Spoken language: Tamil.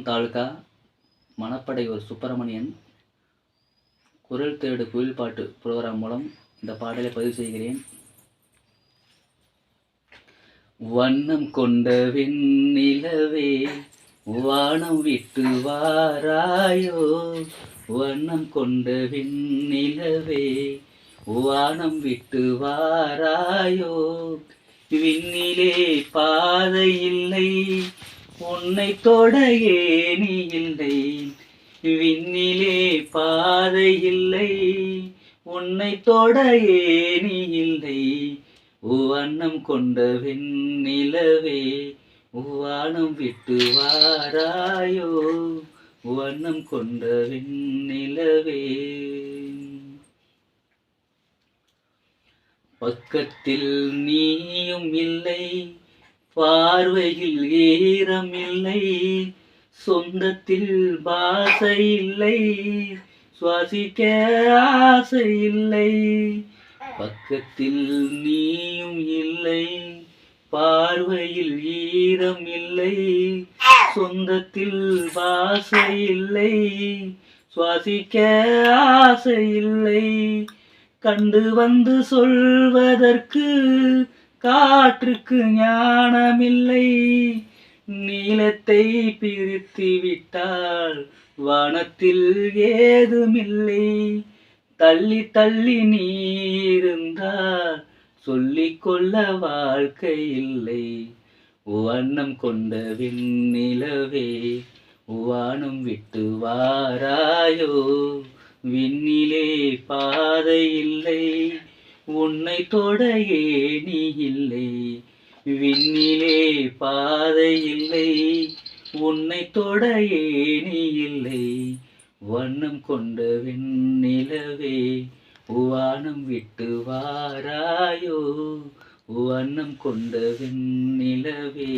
தாலுகா மணப்படையூர் சுப்பிரமணியன் குரல் தேடு குயில் பாட்டு புரோகிராம் மூலம் இந்த பாடலை பதிவு செய்கிறேன். வண்ணம் கொண்ட வெண்ணிலவே வானம் விட்டு வாராயோ, வண்ணம் கொண்ட வெண்ணிலவே வானம் விட்டு வாராயோ, விண்ணிலே பாதை இல்லை உன்னை தொட ஏணி இல்லை, விண்ணிலே பாதை இல்லை உன்னை தொட ஏணி இல்லை, வண்ணம் கொண்ட வெண்ணிலவே வானம் விட்டு வாராயோ, வண்ணம் கொண்ட வெண்ணிலவே. பக்கத்தில் நீயும் இல்லை, பார்வையில் ஈரம் இல்லை, சொந்தத்தில் பாசை இல்லை, சுவாசிக்க ஆசை இல்லை. பக்கத்தில் நீயும் இல்லை, பார்வையில் ஈரம் இல்லை, சொந்தத்தில் பாசை இல்லை, சுவாசிக்க ஆசை இல்லை. கண்டு வந்து சொல்வதற்கு காற்றுக்கு ஞானமில்லை, நீளத்தை பிரித்து விட்டால் வானத்தில் ஏதுமில்லை. தள்ளி தள்ளி நீ இருந்தால் சொல்லிக்கொள்ள வாழ்க்கை இல்லை, வண்ணம் கொண்ட வெண்ணிலவே வானம் விட்டு வாராயோ, விண்ணிலே பாதை இல்லை உன்னை தொட ஏணி இல்லை, விண்ணிலே பாதை இல்லை உன்னை தொட ஏணி இல்லை, வண்ணம் கொண்ட வெண்ணிலவே வானம் விட்டு வாராயோ, வண்ணம் கொண்ட வெண்ணிலவே.